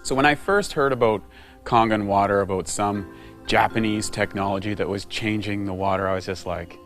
So when I first heard about Kangen water, about some Japanese technology that was changing the water, I was just like,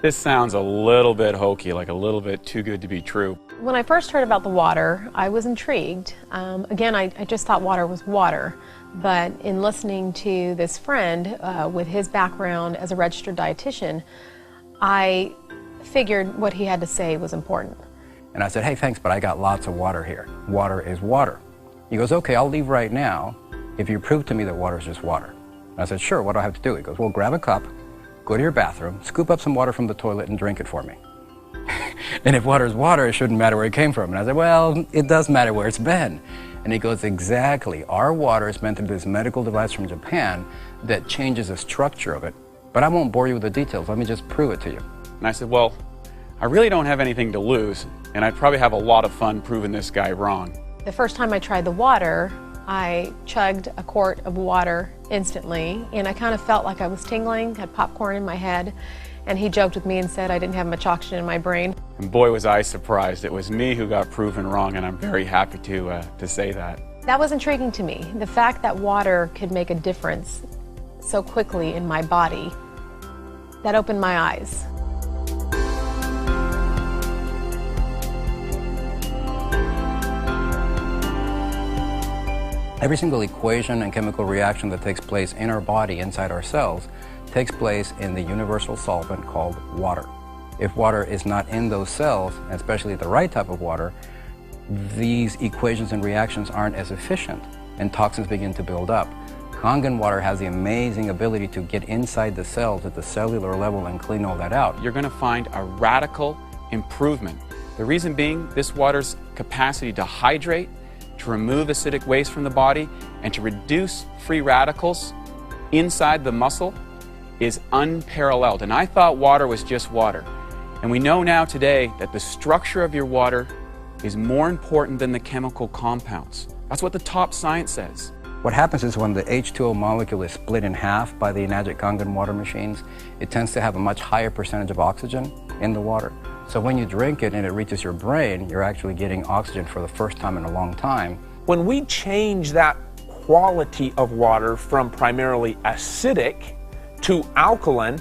this sounds a little bit hokey, like a little bit too good to be true. When I first heard about the water, I was intrigued. Again, I just thought water was water. But in listening to this friend with his background as a registered dietitian, I figured what he had to say was important. And I said, hey, thanks, but I got lots of water here. Water is water. He goes, okay, I'll leave right now if you prove to me that water is just water. And I said, sure, what do I have to do? He goes, well, grab a cup, go to your bathroom, scoop up some water from the toilet and drink it for me. And if water is water, it shouldn't matter where it came from. And I said, well, it does matter where it's been. And he goes, exactly. Our water is meant to be this medical device from Japan that changes the structure of it. But I won't bore you with the details. Let me just prove it to you. And I said, well, I really don't have anything to lose, and I'd probably have a lot of fun proving this guy wrong. The first time I tried the water, I chugged a quart of water instantly, and I kind of felt like I was tingling, had popcorn in my head, and he joked with me and said I didn't have much oxygen in my brain. And boy, was I surprised. It was me who got proven wrong, and I'm very happy to say that. That was intriguing to me. The fact that water could make a difference so quickly in my body, that opened my eyes. Every single equation and chemical reaction that takes place in our body, inside our cells, takes place in the universal solvent called water. If water is not in those cells, especially the right type of water, these equations and reactions aren't as efficient, and toxins begin to build up. Kangen water has the amazing ability to get inside the cells at the cellular level and clean all that out. You're going to find a radical improvement. The reason being, this water's capacity to hydrate, to remove acidic waste from the body, and to reduce free radicals inside the muscle is unparalleled. And I thought water was just water. And we know now today that the structure of your water is more important than the chemical compounds. That's what the top science says. What happens is when the H2O molecule is split in half by the Enagic Kangen water machines, it tends to have a much higher percentage of oxygen in the water. So when you drink it and it reaches your brain, you're actually getting oxygen for the first time in a long time. When we change that quality of water from primarily acidic to alkaline,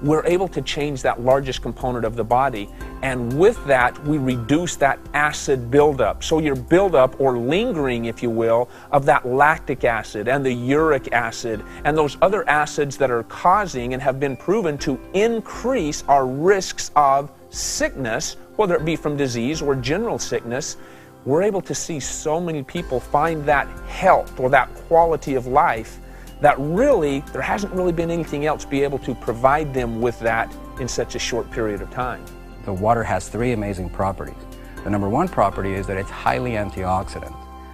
we're able to change that largest component of the body. And with that, we reduce that acid buildup. So your buildup, or lingering, if you will, of that lactic acid and the uric acid and those other acids that are causing and have been proven to increase our risks of sickness, whether it be from disease or general sickness, we're able to see so many people find that health or that quality of life that really, there hasn't really been anything else be able to provide them with that in such a short period of time. The water has three amazing properties. The number one property is that it's highly antioxidant.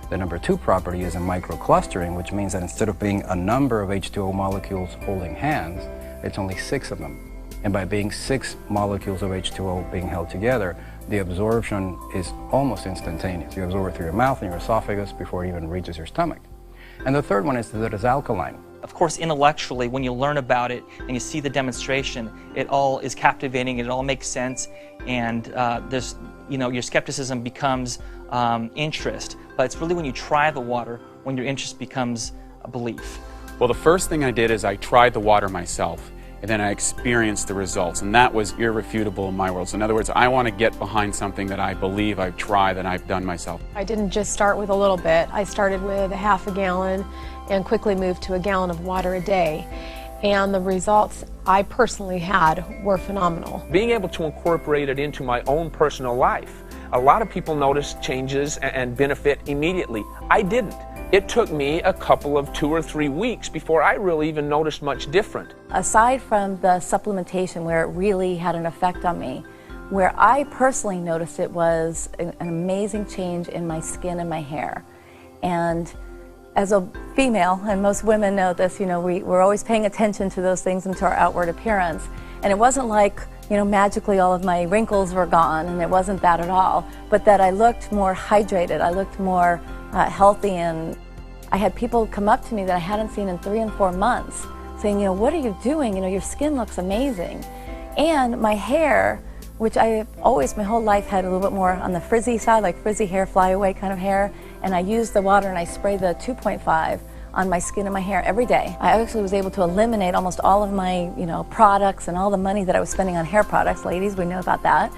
The number two property is a microclustering, which means that instead of being a number of H2O molecules holding hands, it's only 6 of them. And by being 6 molecules of H2O being held together, the absorption is almost instantaneous. You absorb it through your mouth and your esophagus before it even reaches your stomach. And the third one is that it's alkaline. Of course, intellectually, when you learn about it and you see the demonstration, it all is captivating, it all makes sense, and your skepticism becomes interest. But it's really when you try the water when your interest becomes a belief. Well, the first thing I did is I tried the water myself, and then I experienced the results, and that was irrefutable in my world. So in other words, I want to get behind something that I believe I've tried, that I've done myself. I didn't just start with a little bit. I started with a half a gallon and quickly moved to a gallon of water a day. And the results I personally had were phenomenal. Being able to incorporate it into my own personal life. A lot of people notice changes and benefit immediately. I didn't. It took me a couple of 2 or 3 weeks before I really even noticed much different. Aside from the supplementation where it really had an effect on me, where I personally noticed it was an amazing change in my skin and my hair. And as a female, and most women know this, we're always paying attention to those things and to our outward appearance. And it wasn't like, magically all of my wrinkles were gone, and it wasn't that at all, but that I looked more hydrated, I looked more healthy, and I had people come up to me that I hadn't seen in 3 and 4 months saying, what are you doing? Your skin looks amazing. And my hair, which I always, my whole life, had a little bit more on the frizzy side, like frizzy hair, flyaway kind of hair, and I use the water and I spray the 2.5 on my skin and my hair every day. I actually was able to eliminate almost all of my, products and all the money that I was spending on hair products. Ladies, we know about that.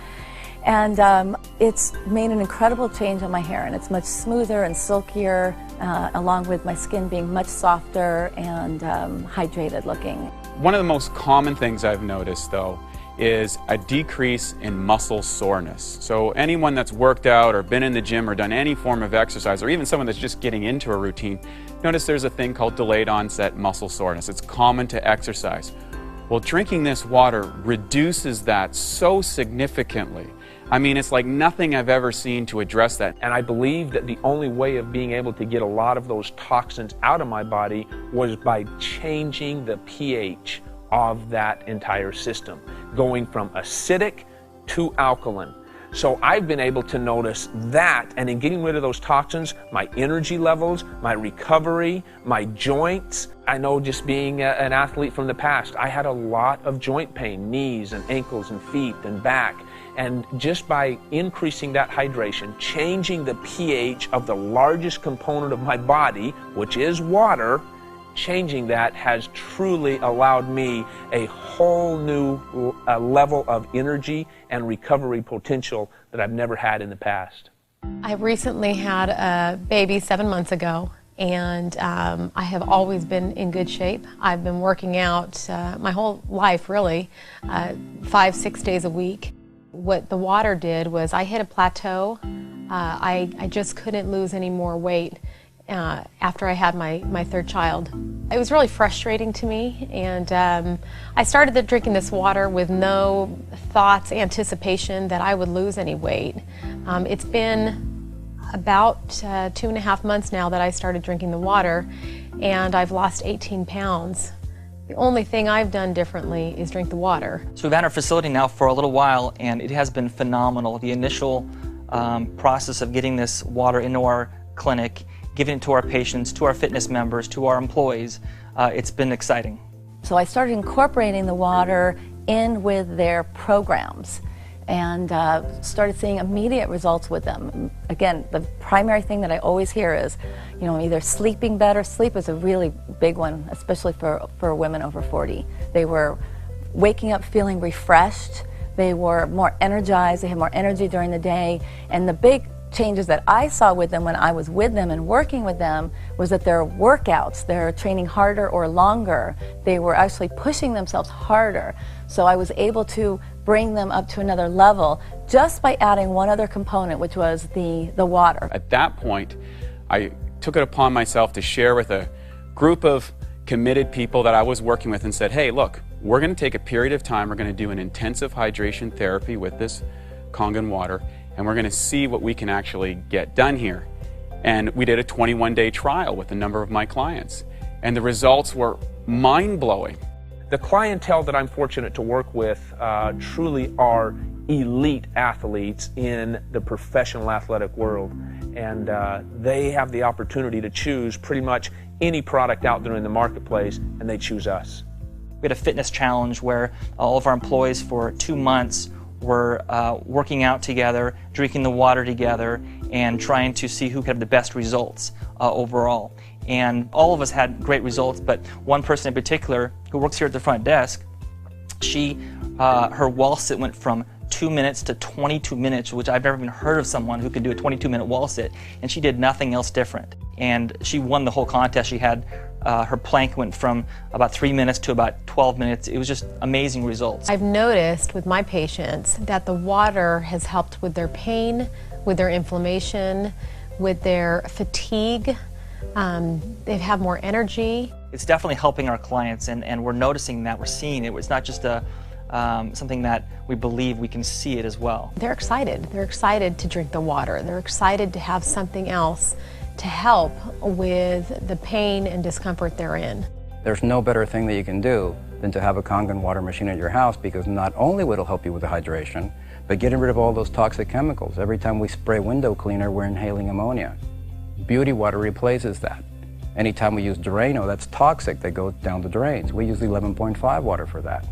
And it's made an incredible change on my hair, and it's much smoother and silkier, along with my skin being much softer and hydrated looking. One of the most common things I've noticed, though, is a decrease in muscle soreness. So anyone that's worked out or been in the gym or done any form of exercise, or even someone that's just getting into a routine, notice there's a thing called delayed onset muscle soreness. It's common to exercise. Well, drinking this water reduces that so significantly. I mean, it's like nothing I've ever seen to address that. And I believe that the only way of being able to get a lot of those toxins out of my body was by changing the pH of that entire system, going from acidic to alkaline. So I've been able to notice that, and in getting rid of those toxins, my energy levels, my recovery, my joints. I know just being an athlete from the past, I had a lot of joint pain, knees and ankles and feet and back. And just by increasing that hydration, changing the pH of the largest component of my body, which is water, changing that has truly allowed me a whole new level of energy and recovery potential that I've never had in the past. I recently had a baby 7 months ago, and I have always been in good shape. I've been working out my whole life, really, 5-6 days a week. What the water did was I hit a plateau. I just couldn't lose any more weight after I had my third child. It was really frustrating to me, and I started drinking this water with no thoughts, anticipation that I would lose any weight. It's been about 2.5 months now that I started drinking the water, and I've lost 18 pounds. The only thing I've done differently is drink the water. So we've had our facility now for a little while, and it has been phenomenal. The initial process of getting this water into our clinic, giving it to our patients, to our fitness members, to our employees, it's been exciting. So I started incorporating the water in with their programs and started seeing immediate results with them. Again, the primary thing that I always hear is, either sleeping better. Sleep is a really big one, especially for women over 40. They were waking up feeling refreshed. They were more energized. They had more energy during the day. And the big changes that I saw with them when I was with them and working with them was that their workouts, they're training harder or longer. They were actually pushing themselves harder. So I was able to bring them up to another level just by adding one other component, which was the water. At that point, I took it upon myself to share with a group of committed people that I was working with and said, hey, look, we're going to take a period of time, we're going to do an intensive hydration therapy with this Kangen water, and we're going to see what we can actually get done here. And we did a 21-day trial with a number of my clients, and the results were mind-blowing. The clientele that I'm fortunate to work with truly are elite athletes in the professional athletic world, and they have the opportunity to choose pretty much any product out there in the marketplace, and they choose us. We had a fitness challenge where all of our employees for 2 months were working out together, drinking the water together, and trying to see who could have the best results overall. And all of us had great results, but one person in particular who works here at the front desk, her wall sit went from 2 minutes to 22 minutes, which I've never even heard of someone who could do a 22-minute wall sit, and she did nothing else different. And she won the whole contest. She had her plank went from about 3 minutes to about 12 minutes. It was just amazing results. I've noticed with my patients that the water has helped with their pain, with their inflammation, with their fatigue. They have more energy. It's definitely helping our clients, and we're noticing that, we're seeing it. It's not just something that we believe, we can see it as well. They're excited. They're excited to drink the water. They're excited to have something else to help with the pain and discomfort they're in. There's no better thing that you can do than to have a Kangen water machine at your house, because not only will it help you with the hydration, but getting rid of all those toxic chemicals. Every time we spray window cleaner, we're inhaling ammonia. Beauty water replaces that. Anytime we use Drano, that's toxic, that goes down the drains. We use 11.5 water for that.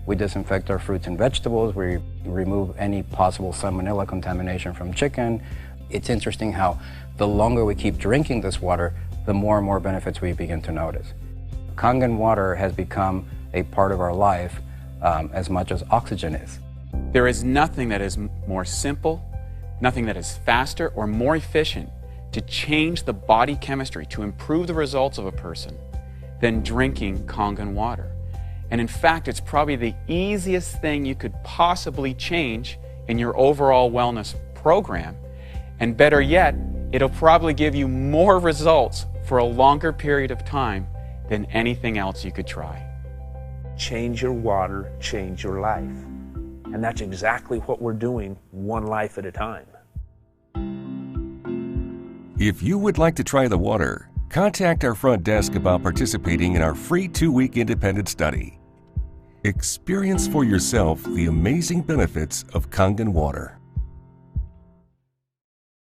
We disinfect our fruits and vegetables. We remove any possible salmonella contamination from chicken. It's interesting how the longer we keep drinking this water, the more and more benefits we begin to notice. Kangen water has become a part of our life as much as oxygen is. There is nothing that is more simple, nothing that is faster or more efficient to change the body chemistry, to improve the results of a person, than drinking Kangen water. And in fact, it's probably the easiest thing you could possibly change in your overall wellness program. And better yet, it'll probably give you more results for a longer period of time than anything else you could try. Change your water, change your life. And that's exactly what we're doing, one life at a time. If you would like to try the water, contact our front desk about participating in our free 2-week independent study. Experience for yourself the amazing benefits of Kangen water.